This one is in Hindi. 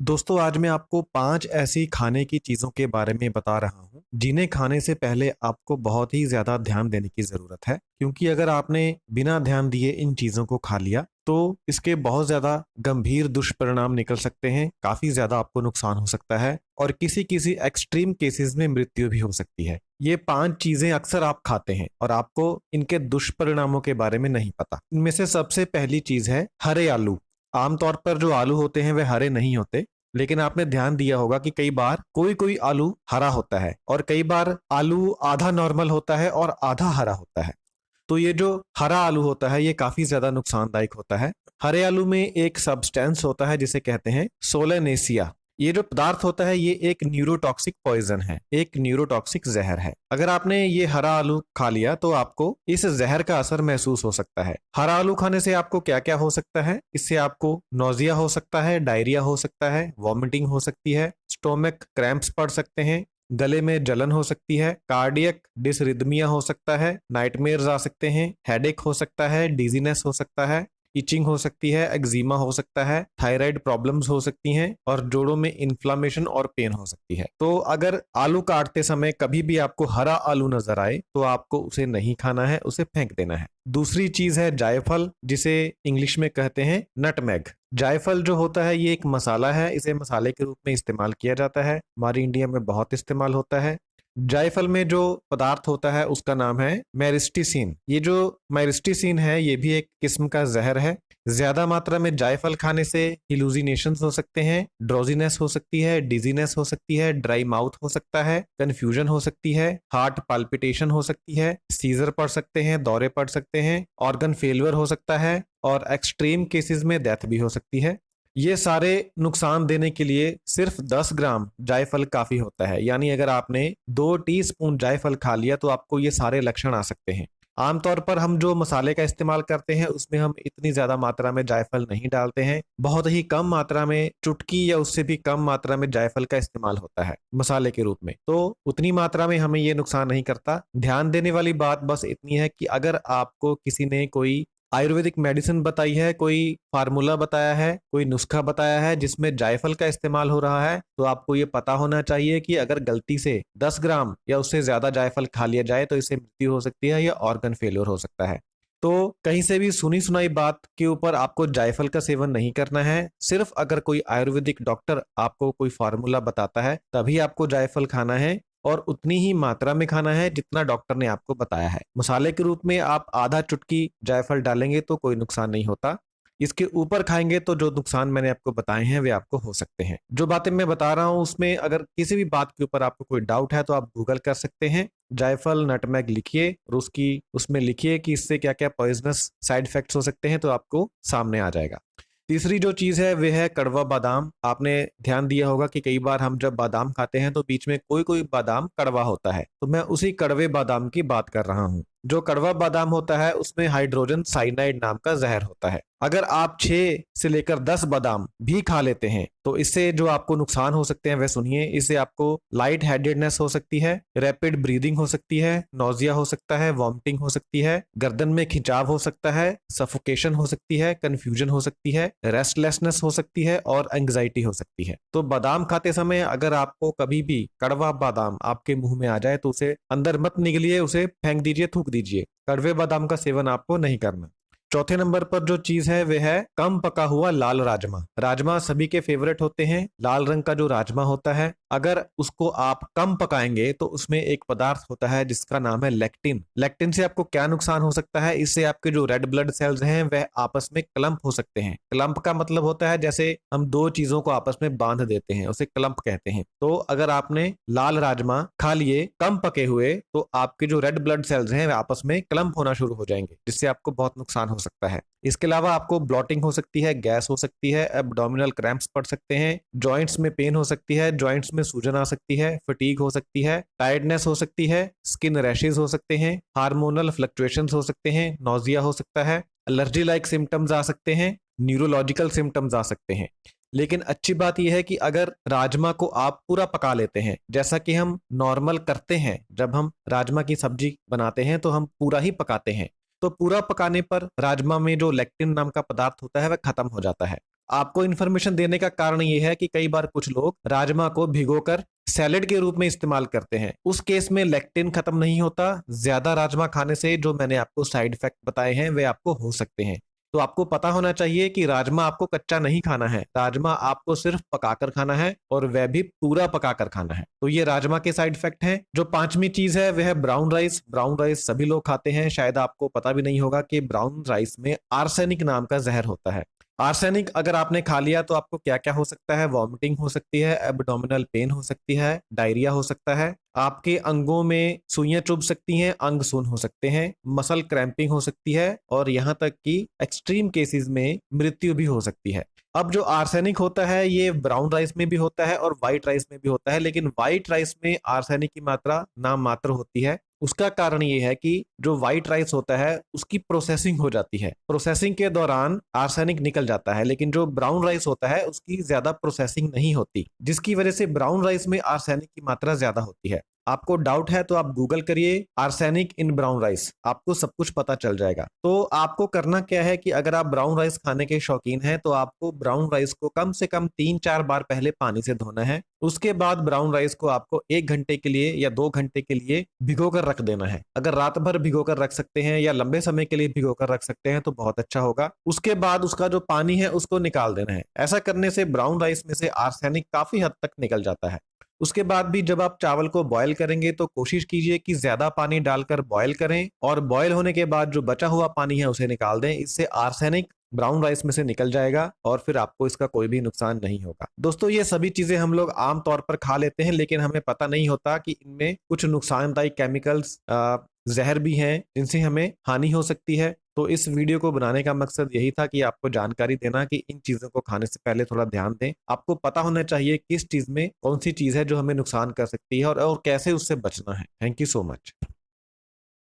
दोस्तों आज मैं आपको 5 ऐसी खाने की चीज़ों के बारे में बता रहा हूँ, जिन्हें खाने से पहले आपको बहुत ही ज़्यादा ध्यान देने की ज़रूरत है। क्योंकि अगर आपने बिना ध्यान दिए इन चीज़ों को खा लिया, तो इसके बहुत ज़्यादा गंभीर दुष्परिणाम निकल सकते हैं, काफ़ी ज़्यादा आपको नुकसान हो सकता है और किसी-किसी एक्सट्रीम केसेज़ में मृत्यु भी हो सकती है। ये 5 चीज़ें अक्सर आप खाते हैं और आपको इनके दुष्परिणामों के बारे में नहीं पता। इनमें से सबसे पहली चीज़ है हरे आलू। आमतौर पर जो आलू होते हैं, वे हरे नहीं होते। लेकिन आपने ध्यान दिया होगा कि कई बार कोई-कोई आलू हरा होता है और कई बार आलू आधा नॉर्मल होता है और आधा हरा होता है। तो ये जो हरा आलू होता है, ये काफ़ी ज़्यादा नुकसानदायक होता है। हरे आलू में एक सब्सटेंस होता है जिसे कहते हैं सोलेनेसिया। ये जो पदार्थ होता है, ये एक न्यूरोटॉक्सिक पॉइज़न है, एक न्यूरोटॉक्सिक ज़हर है। अगर आपने ये हरा आलू खा लिया तो आपको इस ज़हर का असर महसूस हो सकता है। हरा आलू खाने से आपको क्या-क्या हो सकता है? इससे आपको नौज़िया हो सकता है, डायरिया हो सकता है, वॉमिटिंग हो सकती है, स्टोमक क्रैम्प्स पड़ सकते हैं, गले में जलन हो सकती है, कार्डियक डिसरिथमिया हो सकता है, नाइटमेयर्स आ सकते हैं, हेडेक हो सकता है, डिजीनेस हो सकता है, इचिंग हो सकती है, एक्जिमा हो सकता है, थायराइड प्रॉब्लम्स हो सकती हैं और जोड़ों में इन्फ्लामेशन और पेन हो सकती है। तो अगर आलू काटते समय कभी भी आपको हरा आलू नजर आए तो आपको उसे नहीं खाना है, उसे फेंक देना है। दूसरी चीज है जायफल, जिसे इंग्लिश में कहते हैं नटमेग। जायफल जो होता है, ये एक मसाला है, इसे मसाले के रूप में इस्तेमाल किया जाता है, हमारी इंडिया में बहुत इस्तेमाल होता है। जायफल में जो पदार्थ होता है उसका नाम है मेरिस्टिसिन। ये जो मेरिस्टिसिन है, ये भी एक किस्म का जहर है। ज्यादा मात्रा में जायफल खाने से हिलुसिनेशंस हो सकते हैं, ड्रोजीनेस हो सकती है, डिजीनेस हो सकती है, ड्राई माउथ हो सकता है, कंफ्यूजन हो सकती है, हार्ट पाल्पिटेशन हो सकती है, सीजर पड़ सकते हैं, दौरे पड़ सकते हैं, ऑर्गन फेलियर हो सकता है और एक्सट्रीम केसेस में डेथ भी हो सकती है। ये सारे नुकसान देने के लिए सिर्फ 10 ग्राम जायफल काफी होता है। यानी अगर आपने 2 टीस्पून जायफल खा लिया तो आपको ये सारे लक्षण आ सकते हैं। आमतौर पर हम जो मसाले का इस्तेमाल करते हैं उसमें हम इतनी ज्यादा मात्रा में जायफल नहीं डालते हैं। बहुत ही कम मात्रा में, चुटकी या उससे भी कम मात्रा में जायफल का इस्तेमाल होता है मसाले के रूप में। तो उतनी मात्रा में हमें ये नुकसान नहीं करता। ध्यान देने वाली बात बस इतनी है कि अगर आपको किसी ने कोई आयुर्वेदिक मेडिसिन बताई है, कोई फार्मूला बताया है, कोई नुस्खा बताया है जिसमें जायफल का इस्तेमाल हो रहा है, तो आपको ये पता होना चाहिए कि अगर गलती से 10 ग्राम या उससे ज्यादा जायफल खा लिया जाए तो इससे मृत्यु हो सकती है या ऑर्गन फेलियर हो सकता है। तो कहीं से भी सुनी सुनाई बात के ऊपर आपको जायफल का सेवन नहीं करना है। सिर्फ अगर कोई आयुर्वेदिक डॉक्टर आपको कोई फार्मूला बताता है तभी आपको जायफल खाना है और उतनी ही मात्रा में खाना है जितना डॉक्टर ने आपको बताया है। मसाले के रूप में आप आधा चुटकी जायफल डालेंगे तो कोई नुकसान नहीं होता। इसके ऊपर खाएंगे तो जो नुकसान मैंने आपको बताए हैं वे आपको हो सकते हैं। जो बातें मैं बता रहा हूं उसमें अगर किसी भी बात के ऊपर आपको कोई डाउट है तो आप गूगल कर सकते हैं। जायफल नटमेग लिखिए और उसकी उसमें लिखिए कि इससे क्या क्या पॉइजनस साइड इफेक्ट्स हो सकते हैं, तो आपको सामने आ जाएगा। तीसरी जो चीज है वह है कड़वा बादाम। आपने ध्यान दिया होगा कि कई बार हम जब बादाम खाते हैं तो बीच में कोई कोई बादाम कड़वा होता है, तो मैं उसी कड़वे बादाम की बात कर रहा हूँ। जो कड़वा बादाम होता है उसमें हाइड्रोजन साइनाइड नाम का जहर होता है। अगर आप 6 से लेकर 10 बादाम भी खा लेते हैं तो इससे जो आपको नुकसान हो सकते हैं वह सुनिए। इससे आपको लाइट हेडेडनेस हो सकती है, रैपिड ब्रीदिंग हो सकती है, नौजिया हो सकता है, वॉमिटिंग हो सकती है, गर्दन में खिंचाव हो सकता है, सफोकेशन हो सकती है, कंफ्यूजन हो सकती है, रेस्टलेसनेस हो सकती है और एंग्जाइटी हो सकती है। तो बादाम खाते समय अगर आपको कभी भी कड़वा बादाम आपके मुंह में आ जाए तो उसे अंदर मत निगलिए, उसे फेंक दीजिए, थूक दीजिए। कड़वे बादाम का सेवन आपको नहीं करना। चौथे नंबर पर जो चीज है वह है कम पका हुआ लाल राजमा। राजमा सभी के फेवरेट होते हैं। लाल रंग का जो राजमा होता है, अगर उसको आप कम पकाएंगे तो उसमें एक पदार्थ होता है जिसका नाम है लेक्टिन। लेक्टिन से आपको क्या नुकसान हो सकता है? इससे आपके जो रेड ब्लड सेल्स हैं वह आपस में क्लम्प हो सकते हैं। क्लम्प का मतलब होता है जैसे हम दो चीजों को आपस में बांध देते हैं, उसे क्लम्प कहते हैं। तो अगर आपने लाल राजमा खा लिए कम पके हुए तो आपके जो रेड ब्लड सेल्स हैं वे आपस में क्लम्प होना शुरू हो जाएंगे, जिससे आपको बहुत नुकसान हो सकता है। इसके अलावा आपको ब्लॉटिंग हो सकती है, गैस हो सकती है, एब्डोमिनल क्रैम्प्स पड़ सकते हैं, जॉइंट्स में पेन हो सकती है, जॉइंट्स में सूजन आ सकती है, फटीग हो सकती है, टायर्डनेस हो सकती है, स्किन रैशेज हो सकते हैं, हार्मोनल फ्लक्चुएशंस हो सकते हैं, नौजिया हो सकता है, एलर्जी लाइक सिम्टम्स आ सकते हैं, न्यूरोलॉजिकल सिम्टम्स आ सकते हैं। लेकिन अच्छी बात यह है कि अगर राजमा को आप पूरा पका लेते हैं, जैसा कि हम नॉर्मल करते हैं, जब हम राजमा की सब्जी बनाते हैं तो हम पूरा ही पकाते हैं, तो पूरा पकाने पर राजमा में जो लेक्टिन नाम का पदार्थ होता है वह खत्म हो जाता है। आपको इन्फॉर्मेशन देने का कारण ये है कि कई बार कुछ लोग राजमा को भिगोकर सैलेड के रूप में इस्तेमाल करते हैं। उस केस में लेक्टिन खत्म नहीं होता। ज्यादा राजमा खाने से जो मैंने आपको साइड इफेक्ट बताए हैं वे आपको हो सकते हैं। तो आपको पता होना चाहिए कि राजमा आपको कच्चा नहीं खाना है, राजमा आपको सिर्फ पकाकर खाना है और वह भी पूरा पकाकर खाना है। तो ये राजमा के साइड इफेक्ट हैं। जो पांचवी चीज है वह है ब्राउन राइस। ब्राउन राइस सभी लोग खाते हैं, शायद आपको पता भी नहीं होगा कि ब्राउन राइस में आर्सेनिक नाम का जहर होता है। आर्सेनिक अगर आपने खा लिया तो आपको क्या क्या हो सकता है? वॉमिटिंग हो सकती है, एब्डोमिनल पेन हो सकती है, डायरिया हो सकता है, आपके अंगों में सुइयां चुभ सकती हैं, अंग सुन्न हो सकते हैं, मसल क्रैम्पिंग हो सकती है और यहाँ तक कि एक्सट्रीम केसेस में मृत्यु भी हो सकती है। अब जो आर्सेनिक होता है ये ब्राउन राइस में भी होता है और व्हाइट राइस में भी होता है, लेकिन व्हाइट राइस में आर्सेनिक की मात्रा नाम मात्र होती है। उसका कारण ये है कि जो व्हाइट राइस होता है उसकी प्रोसेसिंग हो जाती है, प्रोसेसिंग के दौरान आर्सेनिक निकल जाता है, लेकिन जो ब्राउन राइस होता है उसकी ज्यादा प्रोसेसिंग नहीं होती, जिसकी वजह से ब्राउन राइस में आर्सेनिक की मात्रा ज्यादा होती है। आपको डाउट है तो आप गूगल करिए आर्सेनिक इन ब्राउन राइस, आपको सब कुछ पता चल जाएगा। तो आपको करना क्या है कि अगर आप ब्राउन राइस खाने के शौकीन हैं तो आपको ब्राउन राइस को कम से कम 3-4 बार पहले पानी से धोना है। उसके बाद ब्राउन राइस को आपको 1 घंटे के लिए या 2 घंटे के लिए भिगो कर रख देना है। अगर रात भर भिगो कर रख सकते हैं या लंबे समय के लिए भिगो कर रख सकते हैं तो बहुत अच्छा होगा। उसके बाद उसका जो पानी है उसको निकाल देना है। ऐसा करने से ब्राउन राइस में से आर्सेनिक काफी हद तक निकल जाता है। उसके बाद भी जब आप चावल को बॉयल करेंगे तो कोशिश कीजिए कि ज्यादा पानी डालकर बॉयल करें और बॉयल होने के बाद जो बचा हुआ पानी है उसे निकाल दें। इससे आर्सेनिक ब्राउन राइस में से निकल जाएगा और फिर आपको इसका कोई भी नुकसान नहीं होगा। दोस्तों ये सभी चीजें हम लोग आम तौर पर खा लेते हैं, लेकिन हमें पता नहीं होता कि इनमें कुछ नुकसानदायक केमिकल्स जहर भी हैं जिनसे हमें हानि हो सकती है। तो इस वीडियो को बनाने का मकसद यही था कि आपको जानकारी देना कि इन चीजों को खाने से पहले थोड़ा ध्यान दें। आपको पता होना चाहिए किस चीज में कौन सी चीज है जो हमें नुकसान कर सकती है और कैसे उससे बचना है। Thank you so much.